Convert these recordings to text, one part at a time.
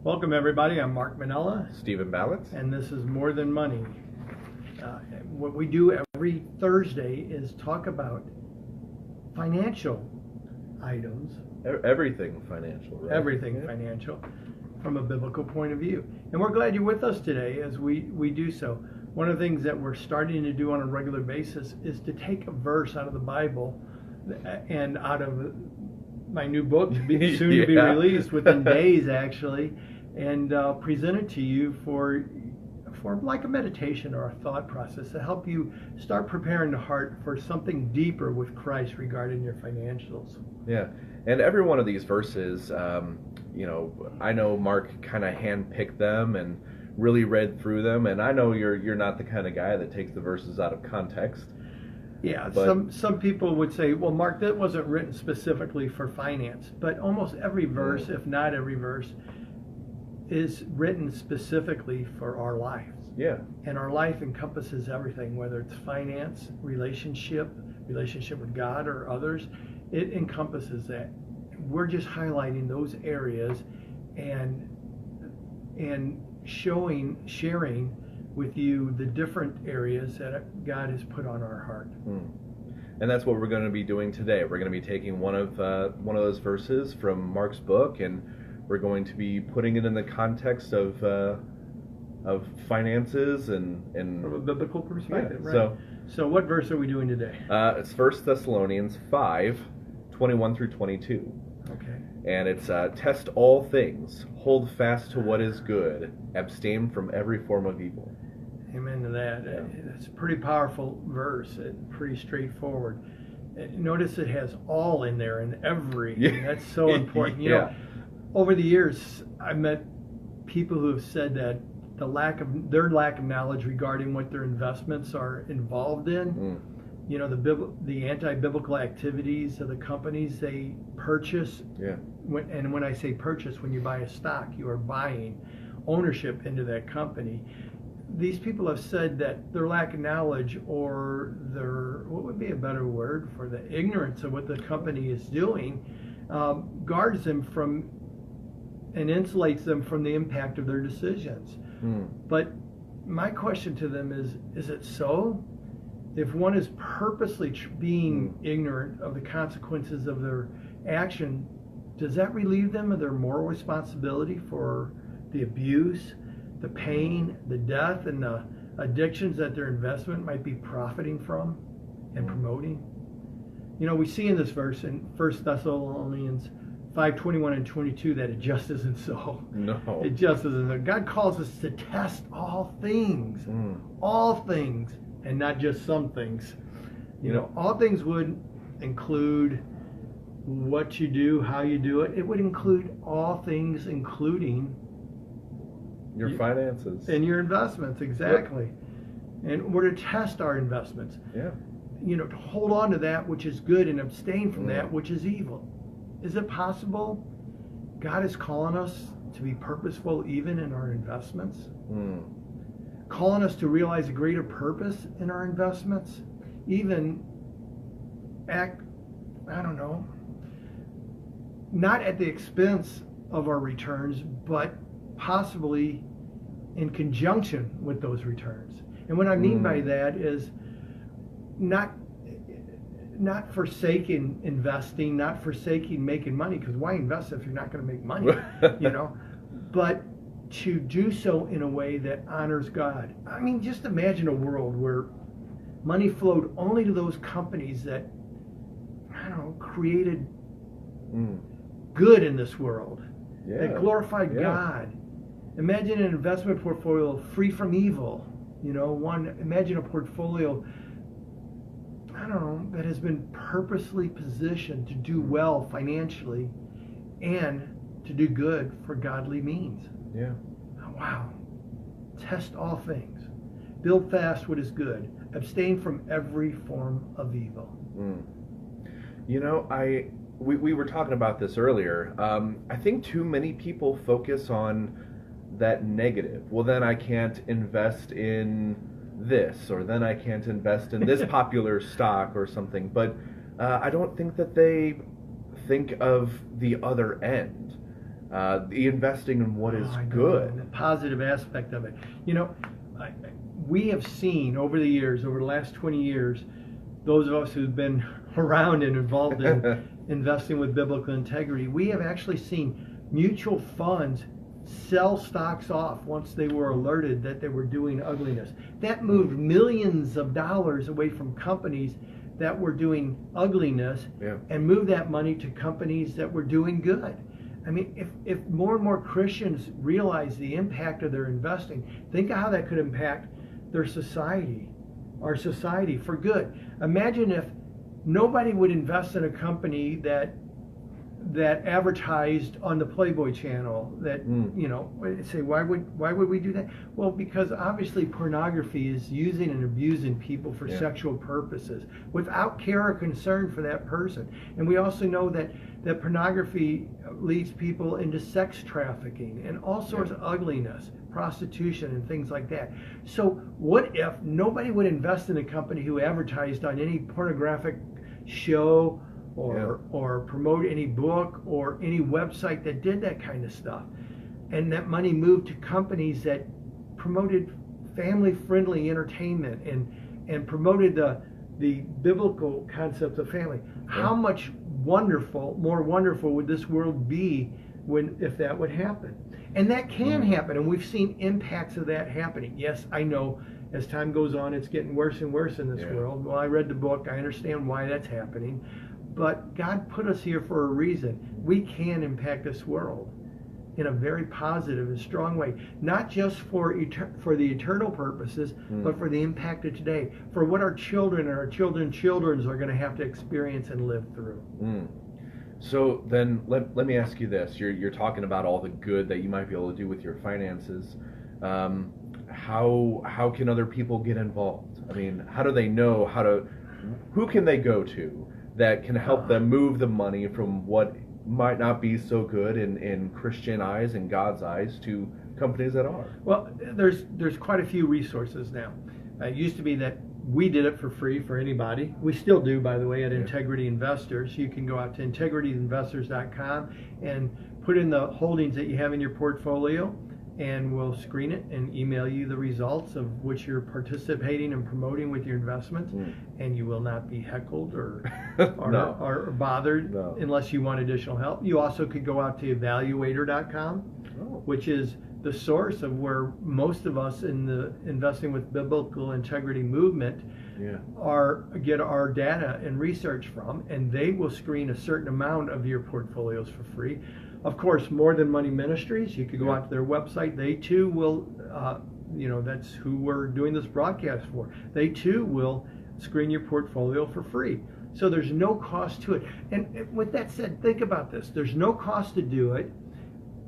Welcome everybody, I'm Mark Minnella, Stephen Ballots. and this is More Than Money. What we do every Thursday is talk about financial items. Everything financial, right? Everything financial from a biblical point of view. And we're glad you're with us today as we do so. One of the things that we're starting to do on a regular basis is to take a verse out of the Bible and out of my new book, soon to be released within days actually, and present it to you for like a meditation or a thought process to help you start preparing the heart for something deeper with Christ regarding your financials. Yeah, and every one of these verses, I know Mark kind of handpicked them and really read through them, and I know you're not the kind of guy that takes the verses out of context. Yeah, but some people would say, well, Mark, that wasn't written specifically for finance, but almost every verse, if not every verse, is written specifically for our lives. Yeah. And our life encompasses everything, whether it's finance, relationship with God or others. It encompasses that. We're just highlighting those areas and sharing with you the different areas that God has put on our heart. And that's what we're going to be doing today. We're going to be taking one of those verses from Mark's book, and we're going to be putting it in the context of finances and from a biblical perspective, yeah, right? So what verse are we doing today? It's 1 Thessalonians 5:21 through 22. Okay. And it's test all things, hold fast to what is good, abstain from every form of evil. Amen to that. Yeah. It's a pretty powerful verse, pretty straightforward. Notice it has all in there and every. Yeah. That's so important. You know, over the years, I've met people who have said that their lack of knowledge regarding what their investments are involved in. You know, the anti-biblical activities of the companies they purchase. Yeah. When I say purchase, when you buy a stock, you are buying ownership into that company. These people have said that their lack of knowledge, or what would be a better word for the ignorance of what the company is doing, guards them from and insulates them from the impact of their decisions. But my question to them is it so? If one is purposely being ignorant of the consequences of their action, does that relieve them of their moral responsibility for the abuse, the pain, the death, and the addictions that their investment might be profiting from and promoting? You know, we see in this verse in 1 Thessalonians 5:21 and 22 that it just isn't so. No. It just isn't so. God calls us to test all things. All things. And not just some things. You know, all things would include what you do, how you do it. It would include all things, including your finances and your investments. Exactly. Yep. And we're to test our investments. Yeah. You know, to hold on to that which is good and abstain from that which is evil. Is it possible God is calling us to be purposeful even in our investments? Calling us to realize a greater purpose in our investments, even act, not at the expense of our returns, but possibly in conjunction with those returns. And what I mean by that is not forsaking investing, not forsaking making money, because why invest if you're not going to make money, but to do so in a way that honors God. I mean, just imagine a world where money flowed only to those companies that, created good in this world, that glorified God. Imagine an investment portfolio free from evil. Imagine a portfolio, that has been purposely positioned to do well financially and to do good for godly means. Yeah. Wow. Test all things. Build fast what is good. Abstain from every form of evil. We were talking about this earlier. I think too many people focus on that negative. Well, then I can't invest in this, or then I can't invest in this popular stock or something. But I don't think that they think of the other end. the investing in what is I know, good. the positive aspect of it. I, we have seen over the years, over the last 20 years, those of us who've been around and involved in investing with biblical integrity, we have actually seen mutual funds sell stocks off once they were alerted that they were doing ugliness. That moved millions of dollars away from companies that were doing ugliness, and moved that money to companies that were doing good. I mean, if more and more Christians realize the impact of their investing, think of how that could impact their society, our society, for good. Imagine if nobody would invest in a company that advertised on the Playboy channel, that say, why would we do that? Well, because obviously pornography is using and abusing people for sexual purposes without care or concern for that person. And we also know that pornography leads people into sex trafficking and all sorts of ugliness, prostitution and things like that. So what if nobody would invest in a company who advertised on any pornographic show or promote any book or any website that did that kind of stuff, and that money moved to companies that promoted family-friendly entertainment and promoted the biblical concept of family? How much more wonderful would this world be if that would happen? And that can happen, and we've seen impacts of that happening. Yes, I know as time goes on, it's getting worse and worse in this world. Well, I read the book. I understand why that's happening. But God put us here for a reason. We can impact this world in a very positive and strong way, not just for the eternal purposes, but for the impact of today, for what our children and our children's are going to have to experience and live through. So then let me ask you this. You're talking about all the good that you might be able to do with your finances. How can other people get involved? I mean, how do they know who can they go to that can help them move the money from what might not be so good in Christian eyes and God's eyes to companies that are? Well, there's quite a few resources now. It used to be that we did it for free for anybody. We still do, by the way, at Integrity Investors. You can go out to integrityinvestors.com and put in the holdings that you have in your portfolio, and we'll screen it and email you the results of which you're participating and promoting with your investments, and you will not be heckled or bothered unless you want additional help. You also could go out to evaluator.com, which is the source of where most of us in the investing with biblical integrity movement get our data and research from, and they will screen a certain amount of your portfolios for free. Of course, More Than Money Ministries, you could go out to their website. They too will, that's who we're doing this broadcast for. They too will screen your portfolio for free. So there's no cost to it. And with that said, think about this. There's no cost to do it.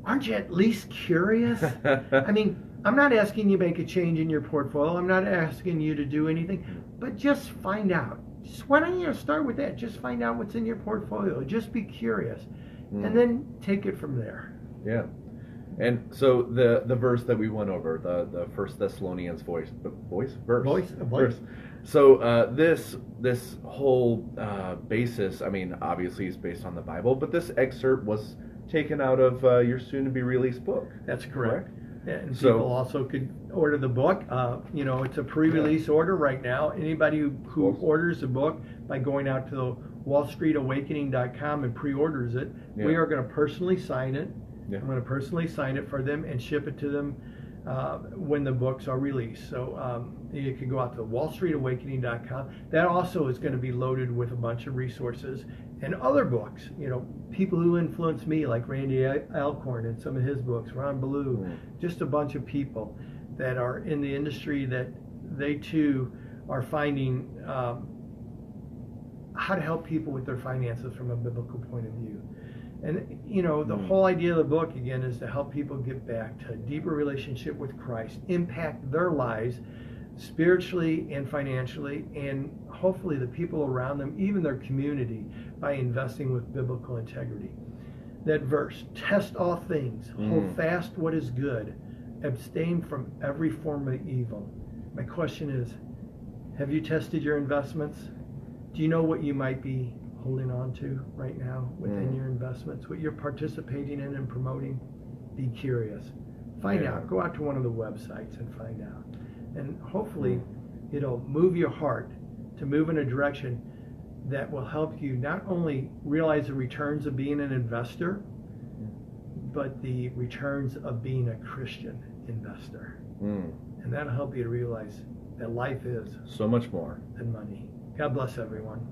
Aren't you at least curious? I mean, I'm not asking you to make a change in your portfolio. I'm not asking you to do anything, but just find out. Why don't you start with that? Just find out what's in your portfolio. Just be curious. And then take it from there. Yeah. And so the verse that we went over, the 1 Thessalonians verse. So this whole basis, I mean, obviously is based on the Bible, but this excerpt was taken out of your soon-to-be released book. That's correct. And so, people also could order the book. It's a pre-release order right now. Anybody who orders the book by going out to the wallstreetawakening.com and pre-orders it, we are going to personally sign it. I'm going to personally sign it for them and ship it to them when the books are released. So you can go out to wallstreetawakening.com. That also is going to be loaded with a bunch of resources and other books. People who influence me, like Randy Alcorn and some of his books, Ron Ballou, just a bunch of people that are in the industry that they too are finding how to help people with their finances from a biblical point of view. And, the whole idea of the book, again, is to help people get back to a deeper relationship with Christ, impact their lives spiritually and financially, and hopefully the people around them, even their community, by investing with biblical integrity. That verse, test all things, hold fast what is good, abstain from every form of evil. My question is, have you tested your investments? Do you know what you might be holding on to right now within your investments, what you're participating in and promoting. Be curious. Find out. Go out to one of the websites and find out. And hopefully it'll move your heart to move in a direction that will help you not only realize the returns of being an investor, but the returns of being a Christian investor. And that'll help you to realize that life is so much more than money. God bless everyone.